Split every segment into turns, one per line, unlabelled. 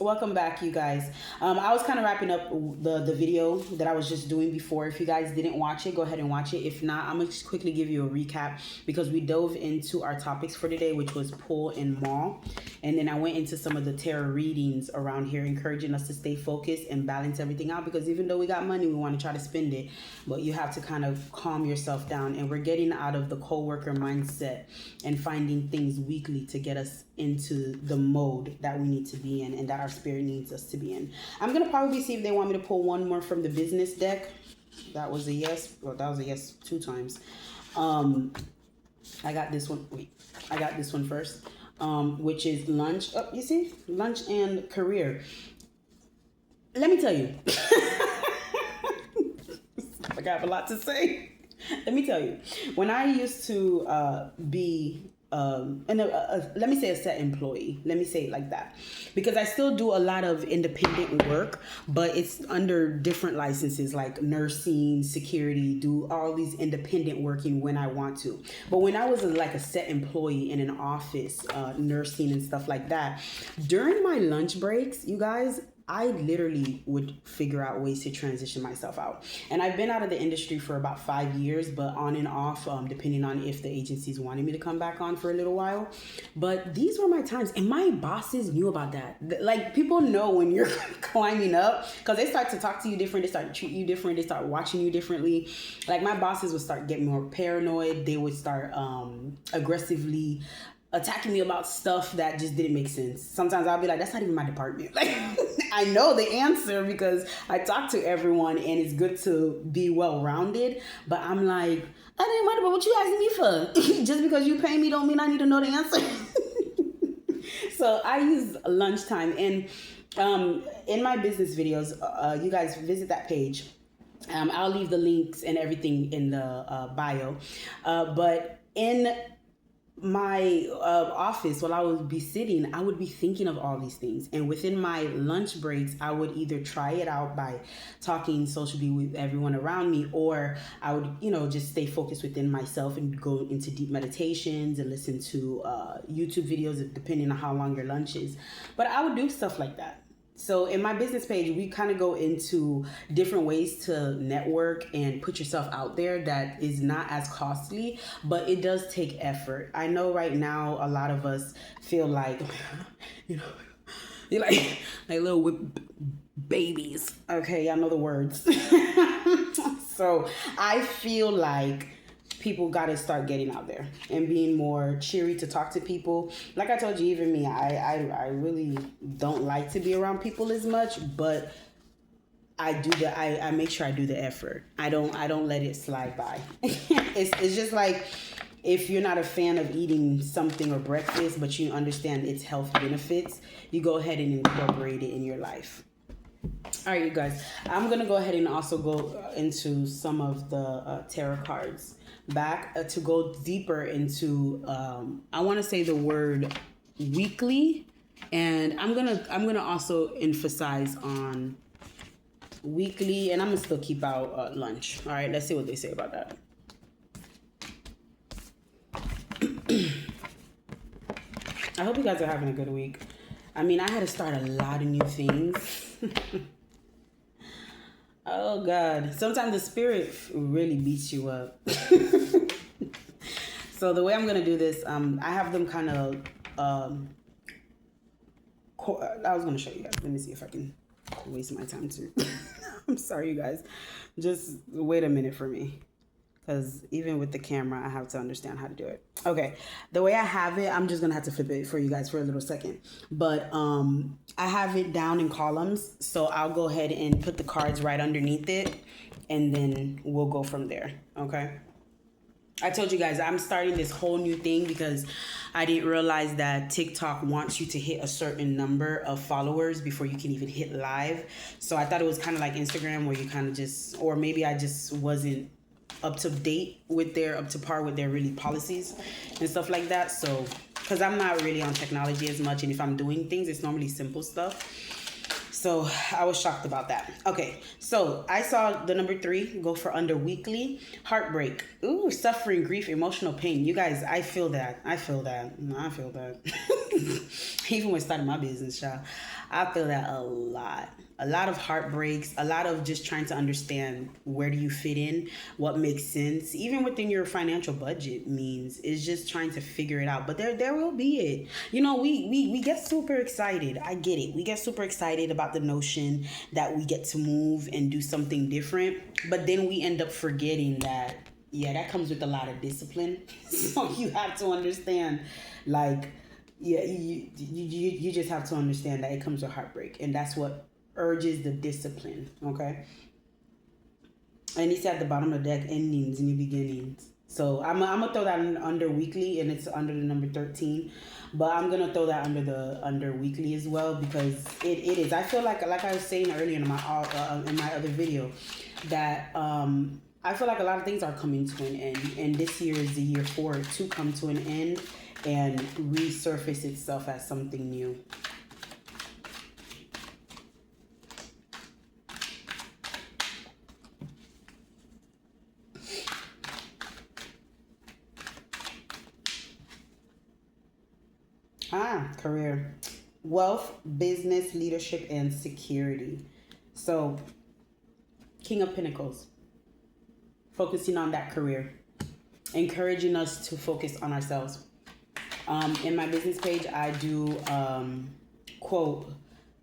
Welcome back, you guys. I was kind of wrapping up the video that I was just doing before. If you guys didn't watch it, go ahead and watch it. If not, I'm gonna just quickly give you a recap because we dove into our topics for today, which was pull and maul, and then I went into some of the tarot readings around here, encouraging us to stay focused and balance everything out. Because even though we got money, we want to try to spend it, but you have to kind of calm yourself down. And we're getting out of the co-worker mindset and finding things weekly to get us into the mode that we need to be in and that our spirit needs us to be in. I'm gonna probably see if they want me to pull one more from the business deck. That was a yes. Well, that was a yes 2 times. I got this one. Wait, I got this one first, which is lunch. Oh, you see, lunch and career. Let me tell you, I got a lot to say. Let me tell you, when I used to be let me say a set employee. Let me say it like that, because I still do a lot of independent work, but it's under different licenses like nursing, security, do all these independent working when I want to. But when I was like a set employee in an office, nursing and stuff like that, during my lunch breaks, you guys, I literally would figure out ways to transition myself out. And I've been out of the industry for about 5 years, but on and off, depending on if the agencies wanted me to come back on for a little while. But these were my times, and my bosses knew about that. Like, people know when you're climbing up, because they start to talk to you different, they start to treat you different, they start watching you differently. Like, my bosses would start getting more paranoid, they would start aggressively attacking me about stuff that just didn't make sense. Sometimes I'll be like, that's not even my department. Like, I know the answer because I talk to everyone and it's good to be well-rounded, but I'm like, I didn't matter about what you asking me for. Just because you pay me don't mean I need to know the answer. So I use lunchtime, and in my business videos, you guys visit that page. I'll leave the links and everything in the bio, but in my office, while I would be sitting, I would be thinking of all these things. And within my lunch breaks, I would either try it out by talking socially with everyone around me, or I would, just stay focused within myself and go into deep meditations and listen to YouTube videos, depending on how long your lunch is. But I would do stuff like that. So in my business page, we kind of go into different ways to network and put yourself out there that is not as costly, but it does take effort. I know right now a lot of us feel like, you're like little babies. Okay, y'all know the words. So I feel like people got to start getting out there and being more cheery to talk to people. Like I told you, even me, I really don't like to be around people as much, but I make sure I do the effort. I don't let it slide by. It's just like, if you're not a fan of eating something or breakfast, but you understand its health benefits, you go ahead and incorporate it in your life. All right, you guys, I'm going to go ahead and also go into some of the tarot cards back to go deeper into, I want to say the word weekly, and I'm going to also emphasize on weekly, and I'm going to still keep out lunch. All right, let's see what they say about that. I hope you guys are having a good week. I mean, I had to start a lot of new things. Oh God, sometimes the spirit really beats you up. So the way I'm gonna do this, I have them kind of, I was gonna show you guys. Let me see if I can waste my time too. I'm sorry, you guys. Just wait a minute for me, because even with the camera, I have to understand how to do it. Okay, the way I have it, I'm just gonna have to flip it for you guys for a little second. But I have it down in columns, so I'll go ahead and put the cards right underneath it, and then we'll go from there, okay? I told you guys I'm starting this whole new thing because I didn't realize that TikTok wants you to hit a certain number of followers before you can even hit live. So I thought it was kind of like Instagram, where you kind of just, or maybe I just wasn't up to par with their really policies and stuff like that. So, because I'm not really on technology as much, and if I'm doing things, it's normally simple stuff. So I was shocked about that. Okay, so I saw the number 3 go for under weekly. Heartbreak. Ooh, suffering, grief, emotional pain. You guys, I feel that. Even when starting my business, child. I feel that a lot. A lot of heartbreaks, a lot of just trying to understand where do you fit in, what makes sense, even within your financial budget means is just trying to figure it out. But there will be it. You know, we get super excited. I get it. We get super excited about the notion that we get to move and do something different. But then we end up forgetting that, yeah, that comes with a lot of discipline. So you have to understand, like, yeah, you just have to understand that it comes with heartbreak. And that's what urges the discipline, okay? And it's at the bottom of the deck, endings, new beginnings. So I'm gonna throw that under weekly, and it's under the number 13. But I'm gonna throw that under weekly as well, because it is. I feel like I was saying earlier in my other video, that I feel like a lot of things are coming to an end, and this year is the year for it to come to an end and resurface itself as something new. Career, wealth, business, leadership, and security. So, King of Pentacles, focusing on that career, encouraging us to focus on ourselves. In my business page, I do quote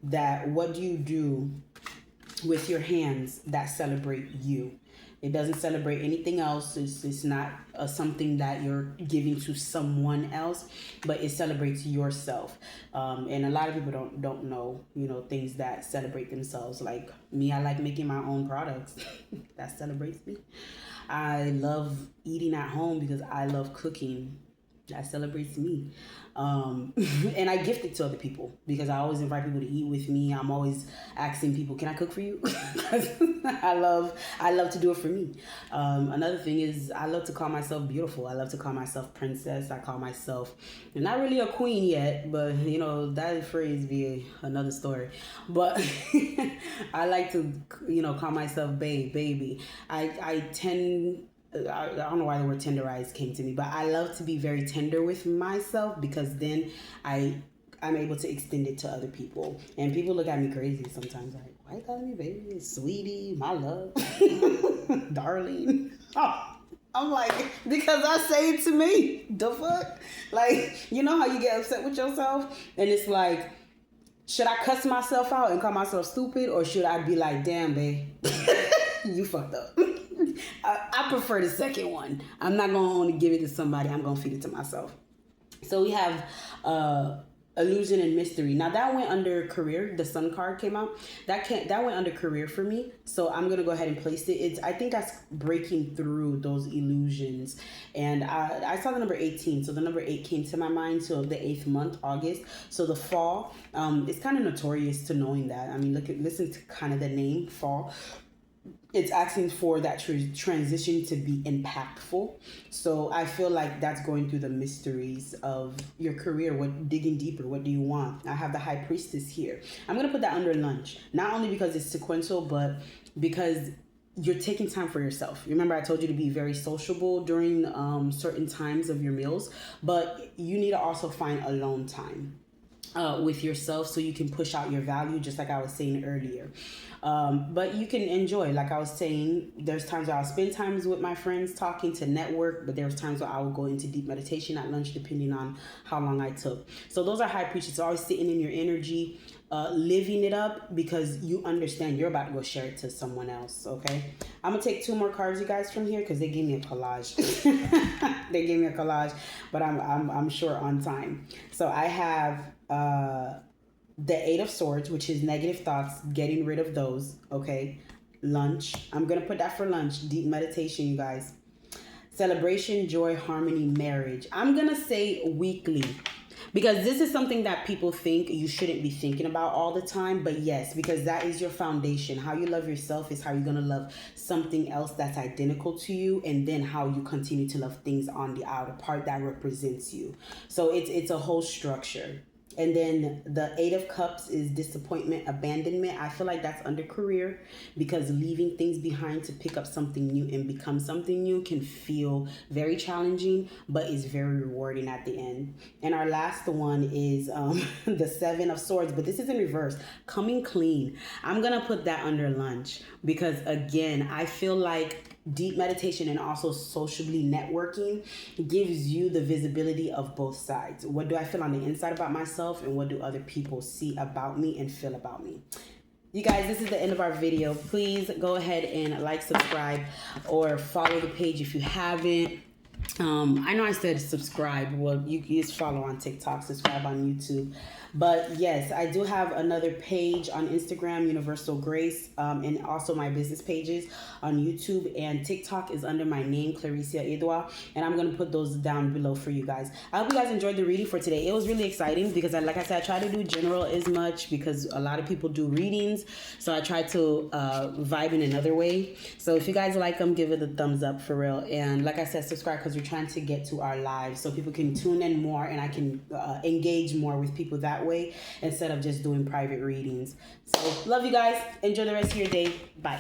that, what do you do with your hands that celebrate you? It doesn't celebrate anything else. It's not something that you're giving to someone else, but it celebrates yourself. And a lot of people don't know, things that celebrate themselves. Like me, I like making my own products. That celebrates me. I love eating at home because I love cooking. That celebrates me. And I gift it to other people because I always invite people to eat with me. I'm always asking people, can I cook for you? I love to do it for me. Another thing is I love to call myself beautiful. I love to call myself princess. I call myself, not really a queen yet, but that phrase be another story. But I like to, call myself baby. I don't know why the word tenderize came to me, but I love to be very tender with myself because then I'm able to extend it to other people. And people look at me crazy sometimes, like, why you calling me baby, sweetie, my love, darling? Oh, I'm like, because I say it to me. The fuck? Like, you know how you get upset with yourself? And it's like, should I cuss myself out and call myself stupid? Or should I be like, damn, babe, you fucked up? I prefer the second one. I'm not going to give it to somebody. I'm going to feed it to myself. So we have illusion and mystery. Now that went under career. The sun card came out. That went under career for me. So I'm going to go ahead and place it. I think that's breaking through those illusions. And I saw the number 18. So the number 8 came to my mind. So the 8th month, August. So the fall, it's kind of notorious to knowing that. I mean, listen to kind of the name, fall. It's asking for that transition to be impactful. So I feel like that's going through the mysteries of your career. Digging deeper. What do you want? I have the High Priestess here. I'm going to put that under lunch. Not only because it's sequential, but because you're taking time for yourself. Remember, I told you to be very sociable during certain times of your meals. But you need to also find alone time with yourself so you can push out your value, just like I was saying earlier. But you can enjoy, like I was saying, there's times where I'll spend times with my friends talking to network, but there's times where I will go into deep meditation at lunch depending on how long I took. So those are high preachers, always sitting in your energy, living it up because you understand you're about to go share it to someone else, okay? I'm going to take 2 more cards, you guys, from here because they gave me a collage. They gave me a collage, but I'm short on time. So I have the 8 of Swords, which is negative thoughts, getting rid of those, okay? Lunch. I'm going to put that for lunch. Deep meditation, you guys. Celebration, joy, harmony, marriage. I'm going to say weekly because this is something that people think you shouldn't be thinking about all the time. But yes, because that is your foundation. How you love yourself is how you're going to love something else that's identical to you. And then how you continue to love things on the outer part that represents you. So it's a whole structure. And then the Eight of Cups is disappointment, abandonment. I feel like that's under career, because leaving things behind to pick up something new and become something new can feel very challenging, but is very rewarding at the end. And our last one is the Seven of Swords, but this is in reverse, coming clean. I'm going to put that under lunch because, again, I feel like deep meditation and also socially networking gives you the visibility of both sides. What do I feel on the inside about myself, and what do other people see about me and feel about me? You guys, this is the end of our video. Please go ahead and like, subscribe, or follow the page if you haven't. I know I said subscribe. Well, you just follow on TikTok, subscribe on YouTube. But yes, I do have another page on Instagram, Universal Grace, and also my business pages on YouTube and TikTok is under my name, Clairisia Edouard, and I'm going to put those down below for you guys. I hope you guys enjoyed the reading for today. It was really exciting because, like I said, I try to do general as much because a lot of people do readings, so I try to vibe in another way. So if you guys like them, give it a thumbs up for real. And like I said, subscribe because we're trying to get to our lives so people can tune in more and I can engage more with people that way instead of just doing private readings. So love you guys. Enjoy the rest of your day. Bye.